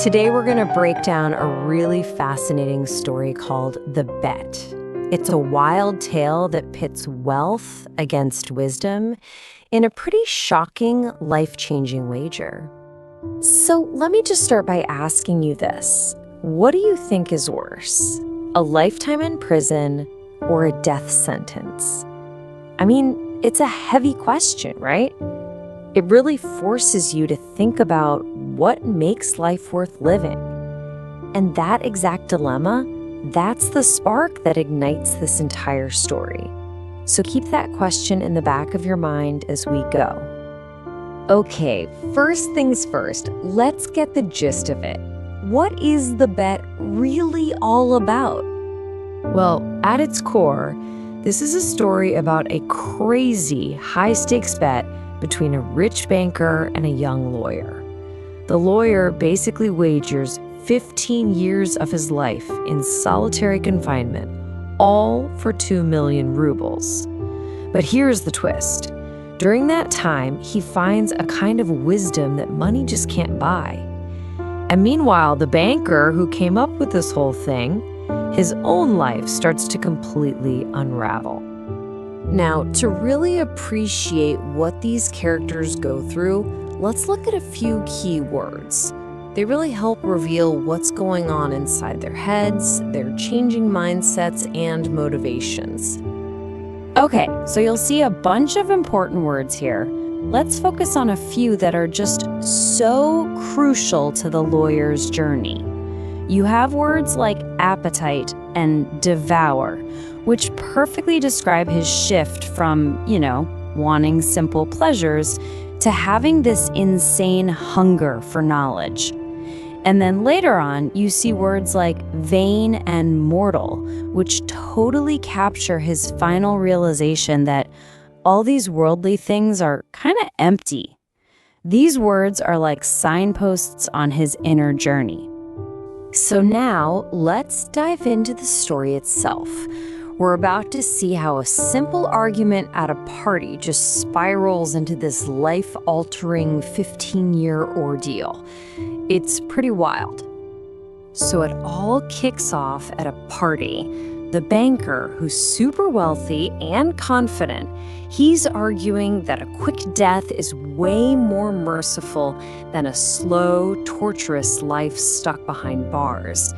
Today we're going to break down a really fascinating story called The Bet. It's a wild tale that pits wealth against wisdom in a pretty shocking, life-changing wager. So let me just start by asking you this. What do you think is worse, a lifetime in prison or a death sentence? I mean, it's a heavy question, right? It really forces you to think about what makes life worth living. And that exact dilemma, that's the spark that ignites this entire story. So keep that question in the back of your mind as we go. Okay, first things first, let's get the gist of it. What is The Bet really all about? Well, at its core, this is a story about a crazy high-stakes bet between a rich banker and a young lawyer. The lawyer basically wagers 15 years of his life in solitary confinement, all for 2 million rubles. But here's the twist. During that time, he finds a kind of wisdom that money just can't buy. And meanwhile, the banker who came up with this whole thing, his own life starts to completely unravel. Now, to really appreciate what these characters go through, let's look at a few key words. They really help reveal what's going on inside their heads, their changing mindsets, and motivations. Okay, so you'll see a bunch of important words here. Let's focus on a few that are just so crucial to the lawyer's journey. You have words like appetite and devour, which perfectly describe his shift from, wanting simple pleasures to having this insane hunger for knowledge. And then later on, you see words like vain and mortal, which totally capture his final realization that all these worldly things are kind of empty. These words are like signposts on his inner journey. So now, let's dive into the story itself. We're about to see how a simple argument at a party just spirals into this life-altering 15-year ordeal. It's pretty wild. So it all kicks off at a party. The banker, who's super wealthy and confident, he's arguing that a quick death is way more merciful than a slow, torturous life stuck behind bars.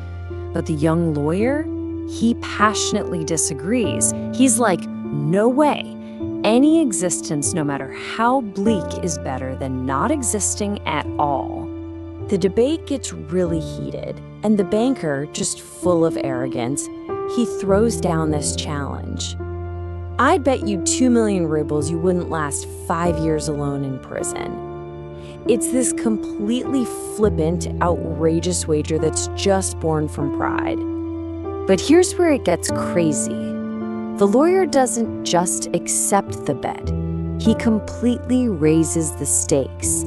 But the young lawyer, he passionately disagrees. He's like, no way. Any existence, no matter how bleak, is better than not existing at all. The debate gets really heated, and the banker, just full of arrogance, he throws down this challenge. I'd bet you 2 million rubles you wouldn't last 5 years alone in prison. It's this completely flippant, outrageous wager that's just born from pride. But here's where it gets crazy. The lawyer doesn't just accept the bet. He completely raises the stakes.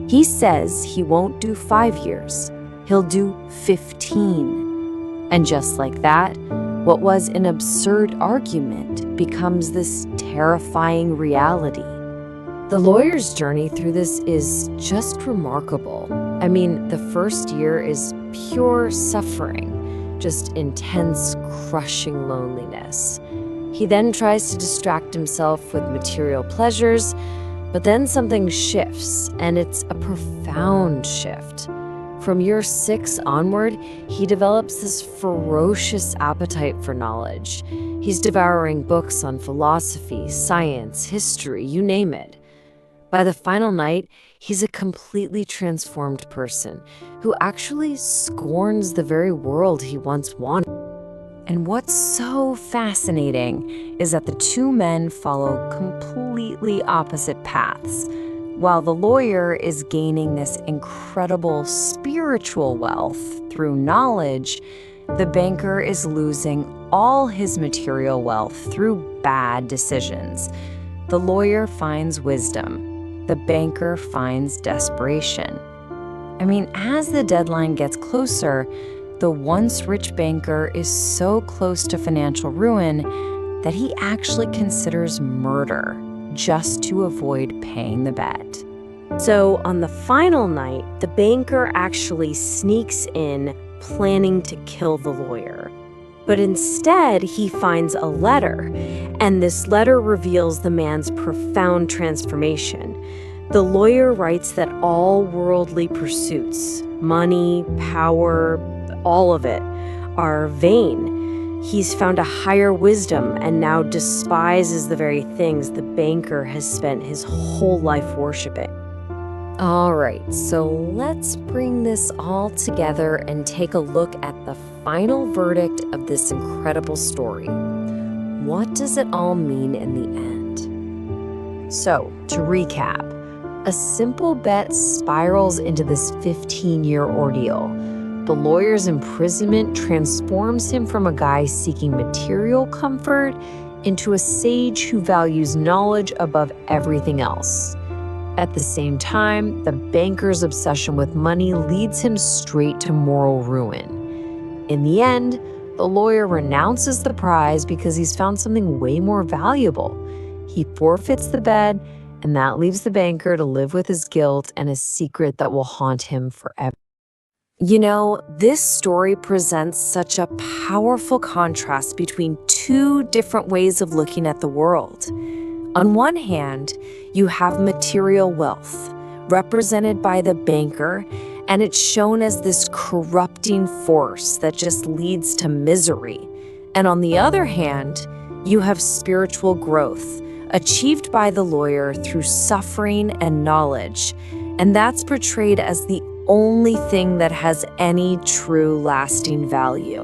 He says he won't do 5 years. He'll do 15. And just like that, what was an absurd argument becomes this terrifying reality. The lawyer's journey through this is just remarkable. I mean, the first year is pure suffering. Just intense, crushing loneliness. He then tries to distract himself with material pleasures, but then something shifts, and it's a profound shift. From year 6 onward, he develops this ferocious appetite for knowledge. He's devouring books on philosophy, science, history, you name it. By the final night, he's a completely transformed person who actually scorns the very world he once wanted. And what's so fascinating is that the two men follow completely opposite paths. While the lawyer is gaining this incredible spiritual wealth through knowledge, the banker is losing all his material wealth through bad decisions. The lawyer finds wisdom. The banker finds desperation. I mean, as the deadline gets closer, the once rich banker is so close to financial ruin that he actually considers murder just to avoid paying the bet. So on the final night, the banker actually sneaks in, planning to kill the lawyer. But instead, he finds a letter, and this letter reveals the man's profound transformation. The lawyer writes that all worldly pursuits, money, power, all of it, are vain. He's found a higher wisdom and now despises the very things the banker has spent his whole life worshiping. All right, so let's bring this all together and take a look at the final verdict of this incredible story. What does it all mean in the end? So, to recap, a simple bet spirals into this 15-year ordeal. The lawyer's imprisonment transforms him from a guy seeking material comfort into a sage who values knowledge above everything else. At the same time, the banker's obsession with money leads him straight to moral ruin. In the end, the lawyer renounces the prize because he's found something way more valuable. He forfeits the bet, and that leaves the banker to live with his guilt and a secret that will haunt him forever. You know, this story presents such a powerful contrast between two different ways of looking at the world. On one hand, you have material wealth, represented by the banker, and it's shown as this corrupting force that just leads to misery. And on the other hand, you have spiritual growth, achieved by the lawyer through suffering and knowledge, and that's portrayed as the only thing that has any true lasting value.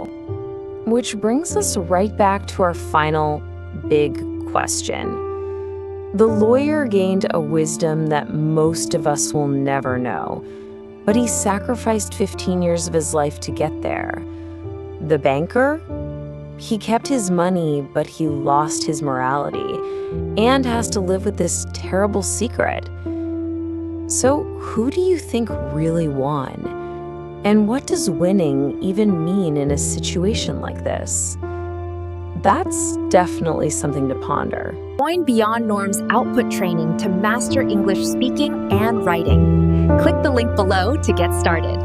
Which brings us right back to our final big question. The lawyer gained a wisdom that most of us will never know, but he sacrificed 15 years of his life to get there. The banker? He kept his money, but he lost his morality and has to live with this terrible secret. So, who do you think really won? And what does winning even mean in a situation like this? That's definitely something to ponder. Join Beyond Norm's output training to master English speaking and writing. Click the link below to get started.